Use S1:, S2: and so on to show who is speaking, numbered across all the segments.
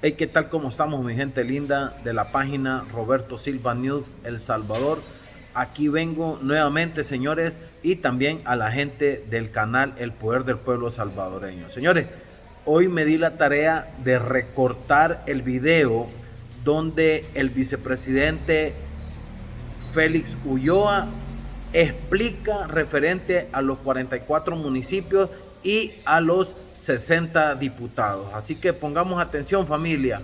S1: Hey, ¿qué tal? ¿Cómo estamos, mi gente linda de la página Roberto Silva News El Salvador? Aquí vengo nuevamente, señores, y también a la gente del canal El Poder del Pueblo Salvadoreño. Señores, hoy me di la tarea de recortar el video donde el vicepresidente Félix Ulloa explica referente a los 44 municipios y a los 60 diputados. Así que pongamos atención, familia.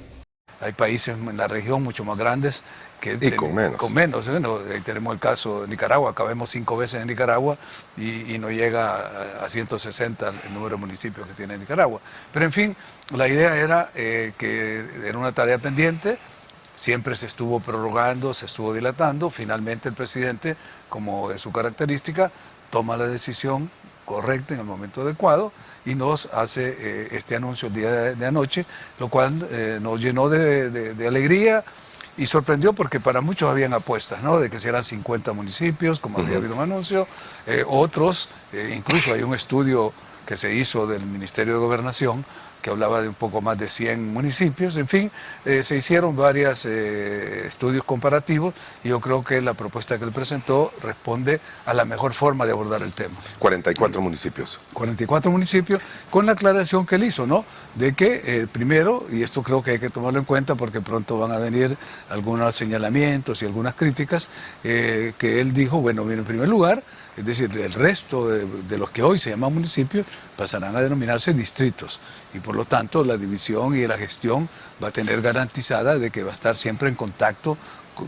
S2: Hay países en la región mucho más grandes
S3: y con menos.
S2: Con menos. Bueno, ahí tenemos el caso de Nicaragua, acabemos 5 veces en Nicaragua y no llega a 160 el número de municipios que tiene Nicaragua. Pero en fin, la idea era que era una tarea pendiente, siempre se estuvo prorrogando, se estuvo dilatando, finalmente el presidente, como es su característica, toma la decisión correcta en el momento adecuado y nos hace este anuncio el día de anoche, lo cual nos llenó de alegría y sorprendió porque para muchos habían apuestas, ¿no? De que si eran 50 municipios, como había habido un anuncio, otros, incluso hay un estudio que se hizo del Ministerio de Gobernación que hablaba de un poco más de 100 municipios, en fin, se hicieron varios estudios comparativos y yo creo que la propuesta que él presentó responde a la mejor forma de abordar el tema.
S3: 44 municipios.
S2: 44 municipios, con la aclaración que él hizo, ¿no? De que primero, y esto creo que hay que tomarlo en cuenta porque pronto van a venir algunos señalamientos y algunas críticas, que él dijo, bueno, bien, en primer lugar, es decir, el resto de los que hoy se llaman municipios pasarán a denominarse distritos y por lo tanto la división y la gestión va a tener garantizada de que va a estar siempre en contacto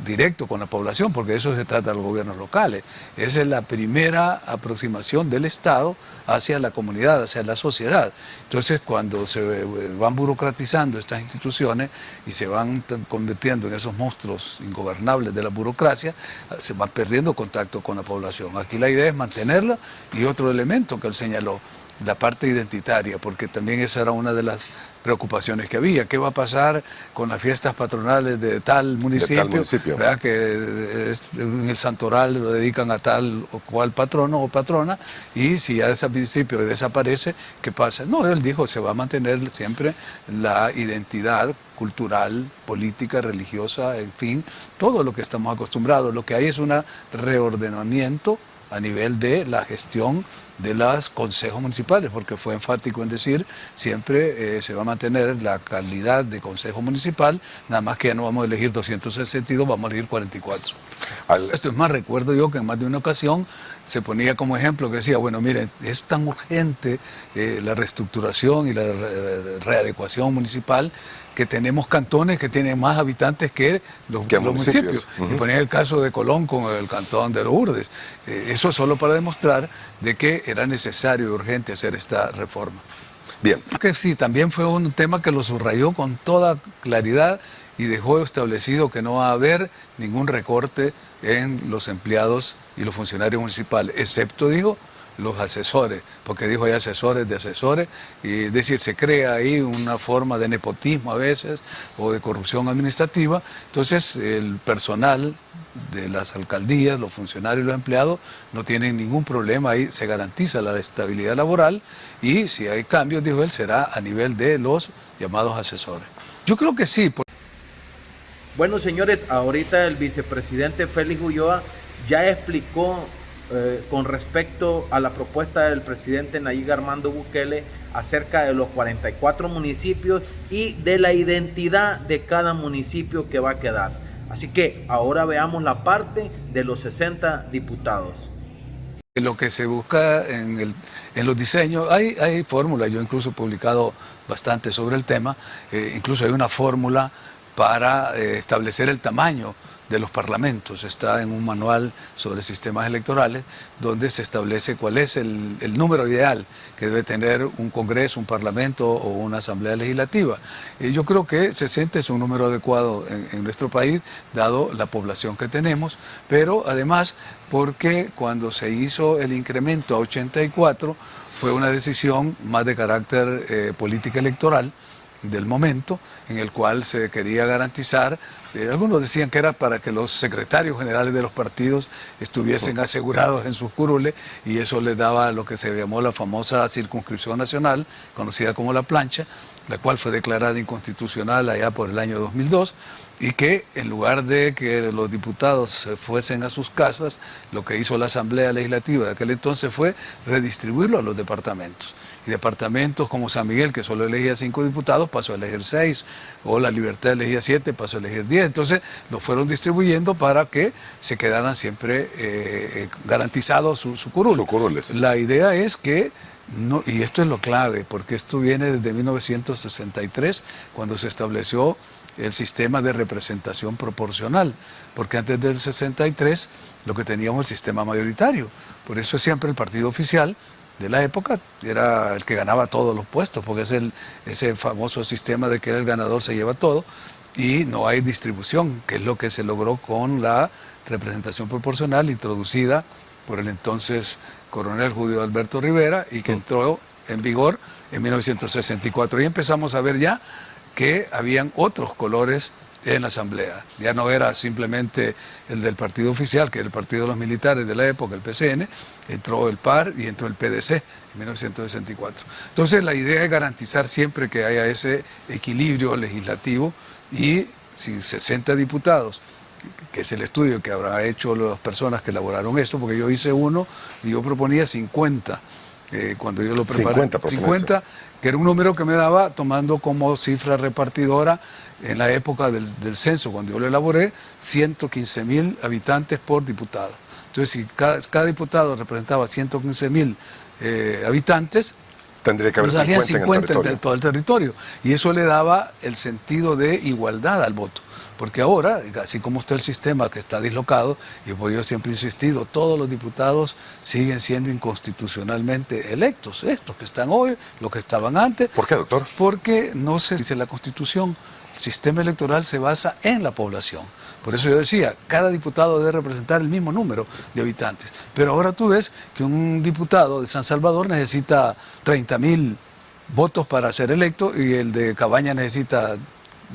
S2: directo con la población, porque de eso se trata de los gobiernos locales. Esa es la primera aproximación del Estado hacia la comunidad, hacia la sociedad. Entonces, cuando se van burocratizando estas instituciones y se van convirtiendo en esos monstruos ingobernables de la burocracia, se van perdiendo contacto con la población. Aquí la idea es mantenerla y otro elemento que él señaló, la parte identitaria, porque también esa era una de las preocupaciones que había. ¿Qué va a pasar con las fiestas patronales de tal municipio? ¿Verdad? Que en el santoral lo dedican a tal o cual patrono o patrona, y si ya ese municipio desaparece, ¿qué pasa? No, él dijo, se va a mantener siempre la identidad cultural, política, religiosa, en fin, todo lo que estamos acostumbrados. Lo que hay es un reordenamiento a nivel de la gestión de los consejos municipales, porque fue enfático en decir siempre se va a mantener la calidad de consejo municipal, nada más que ya no vamos a elegir 262, vamos a elegir 44. Esto es más, recuerdo yo que en más de una ocasión se ponía como ejemplo que decía, bueno, miren, es tan urgente la reestructuración y la readecuación municipal que tenemos cantones que tienen más habitantes que los municipios. Y ponía el caso de Colón con el cantón de Lourdes. Eso solo para demostrar de que era necesario y urgente hacer esta reforma.
S3: Bien.
S2: Que sí, también fue un tema que lo subrayó con toda claridad y dejó establecido que no va a haber ningún recorte en los empleados y los funcionarios municipales, excepto, dijo, los asesores, porque dijo hay asesores de asesores, y es decir, se crea ahí una forma de nepotismo a veces o de corrupción administrativa. Entonces el personal de las alcaldías, los funcionarios y los empleados no tienen ningún problema, ahí se garantiza la estabilidad laboral y si hay cambios, dijo él, será a nivel de los llamados asesores. Yo creo que sí.
S1: Bueno, señores, ahorita el vicepresidente Félix Ulloa ya explicó con respecto a la propuesta del presidente Nayib Armando Bukele acerca de los 44 municipios y de la identidad de cada municipio que va a quedar. Así que ahora veamos la parte de los 60 diputados.
S2: Lo que se busca en los diseños, hay fórmulas, yo incluso he publicado bastante sobre el tema, incluso hay una fórmula para establecer el tamaño de los parlamentos. Está en un manual sobre sistemas electorales donde se establece cuál es el número ideal que debe tener un congreso, un parlamento o una asamblea legislativa. Yo creo que 60 es un número adecuado en nuestro país, dado la población que tenemos, pero además porque cuando se hizo el incremento a 84 fue una decisión más de carácter política electoral del momento, en el cual se quería garantizar, algunos decían que era para que los secretarios generales de los partidos estuviesen asegurados en sus curules, y eso les daba lo que se llamó la famosa circunscripción nacional, conocida como la plancha, la cual fue declarada inconstitucional allá por el año 2002, y que en lugar de que los diputados se fuesen a sus casas, lo que hizo la Asamblea Legislativa de aquel entonces fue redistribuirlo a los departamentos. Y departamentos como San Miguel, que solo elegía 5 diputados, pasó a elegir 6, o La Libertad elegía 7, pasó a elegir 10. Entonces lo fueron distribuyendo para que se quedaran siempre garantizados su curul.
S3: Su curul, sí.
S2: La idea es que, no, y esto es lo clave, porque esto viene desde 1963, cuando se estableció el sistema de representación proporcional, porque antes del 63 lo que teníamos el sistema mayoritario. Por eso siempre el partido oficial de la época era el que ganaba todos los puestos, porque es ese famoso sistema de que el ganador se lleva todo y no hay distribución, que es lo que se logró con la representación proporcional introducida por el entonces coronel Julio Alberto Rivera y que entró en vigor en 1964. Y empezamos a ver ya que habían otros colores en la Asamblea. Ya no era simplemente el del partido oficial, que era el partido de los militares de la época, el PCN, entró el PAR y entró el PDC en 1964. Entonces la idea es garantizar siempre que haya ese equilibrio legislativo y si 60 diputados, que es el estudio que habrá hecho las personas que elaboraron esto, porque yo hice uno y yo proponía 50, cuando yo lo preparé. 50, que era un número que me daba tomando como cifra repartidora en la época del censo, cuando yo lo elaboré, 115.000 habitantes por diputado. Entonces, si cada diputado representaba 115.000 habitantes,
S3: tendría que haber
S2: salían
S3: 50
S2: en todo el territorio. Y eso le daba el sentido de igualdad al voto. Porque ahora, así como está el sistema que está dislocado, y por yo siempre he insistido, todos los diputados siguen siendo inconstitucionalmente electos. Estos que están hoy, los que estaban antes.
S3: ¿Por qué, doctor?
S2: Porque no se dice la Constitución. El sistema electoral se basa en la población. Por eso yo decía, cada diputado debe representar el mismo número de habitantes. Pero ahora tú ves que un diputado de San Salvador necesita 30.000 votos para ser electo y el de Cabaña necesita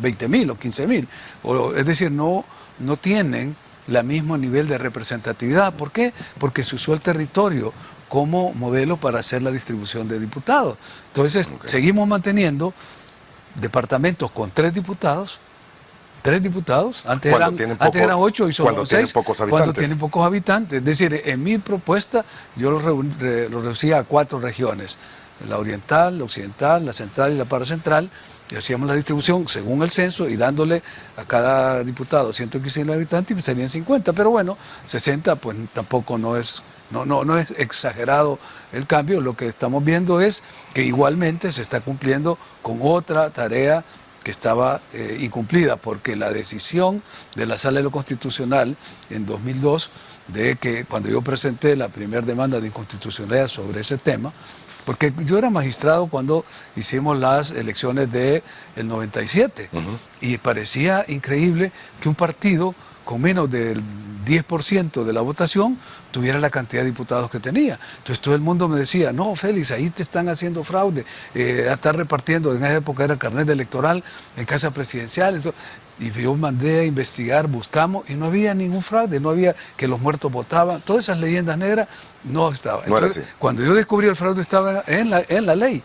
S2: 20.000 o 15.000. Es decir, no tienen el mismo nivel de representatividad. ¿Por qué? Porque se usó el territorio como modelo para hacer la distribución de diputados. Entonces, seguimos manteniendo departamentos con 3 diputados. 3 diputados, antes eran 8 y solo 6, cuando tienen pocos habitantes. Es decir, en mi propuesta yo lo reducía a 4 regiones, la oriental, la occidental, la central y la paracentral, y hacíamos la distribución según el censo y dándole a cada diputado 115 habitantes y serían 50, pero bueno, 60 pues tampoco no es exagerado el cambio. Lo que estamos viendo es que igualmente se está cumpliendo con otra tarea que estaba incumplida, porque la decisión de la Sala de lo Constitucional en 2002, de que cuando yo presenté la primera demanda de inconstitucionalidad sobre ese tema, porque yo era magistrado cuando hicimos las elecciones del 97, y parecía increíble que un partido con menos del 10% de la votación tuviera la cantidad de diputados que tenía. Entonces todo el mundo me decía, no, Félix, ahí te están haciendo fraude, están repartiendo, en esa época era el carnet electoral en casa presidencial. Y yo mandé a investigar, buscamos, y no había ningún fraude, no había que los muertos votaban, todas esas leyendas negras no estaban. Entonces, cuando yo descubrí el fraude estaba en la ley.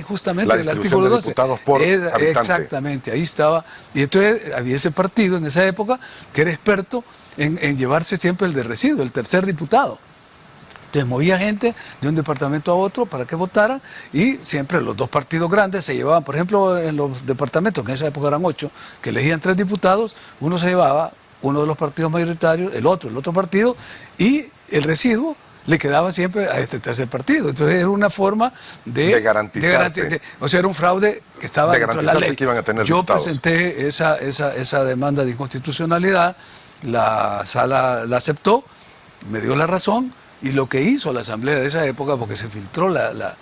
S2: Justamente el artículo 12.
S3: Por habitante.
S2: Exactamente, ahí estaba. Y entonces había ese partido en esa época que era experto en llevarse siempre el de residuo, el tercer diputado. Entonces movía gente de un departamento a otro para que votaran, y siempre los 2 partidos grandes se llevaban, por ejemplo, en los departamentos, que en esa época eran 8, que elegían 3 diputados, uno se llevaba uno de los partidos mayoritarios, el otro partido, y el residuo le quedaba siempre a este tercer partido. Entonces era una forma de
S3: garantizarse.
S2: O sea, era un fraude que estaba dentro de la ley.
S3: Que iban a tener
S2: yo
S3: diputados.
S2: presenté esa demanda de inconstitucionalidad, la sala la aceptó, me dio la razón, y lo que hizo la Asamblea de esa época, porque se filtró la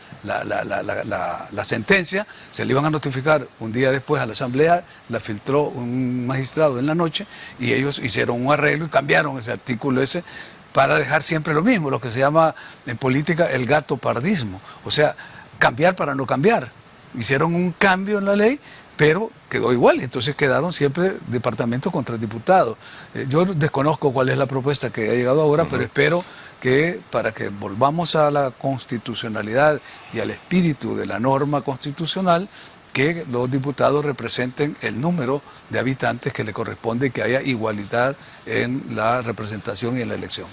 S2: sentencia, se le iban a notificar un día después a la Asamblea, la filtró un magistrado en la noche, y ellos hicieron un arreglo y cambiaron ese artículo ese para dejar siempre lo mismo, lo que se llama en política el gatopardismo, o sea, cambiar para no cambiar. Hicieron un cambio en la ley, pero quedó igual, entonces quedaron siempre departamentos con 3 diputados. Yo desconozco cuál es la propuesta que ha llegado ahora, pero espero que para que volvamos a la constitucionalidad y al espíritu de la norma constitucional, que los diputados representen el número de habitantes que le corresponde y que haya igualdad en la representación y en la elección.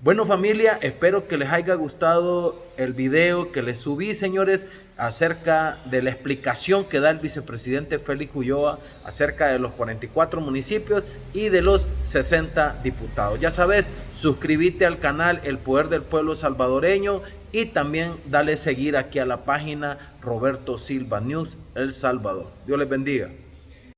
S1: Bueno, familia, espero que les haya gustado el video que les subí, señores, acerca de la explicación que da el vicepresidente Félix Ulloa acerca de los 44 municipios y de los 60 diputados. Ya sabes, suscríbete al canal El Poder del Pueblo Salvadoreño y también dale seguir aquí a la página Roberto Silva News El Salvador. Dios les bendiga.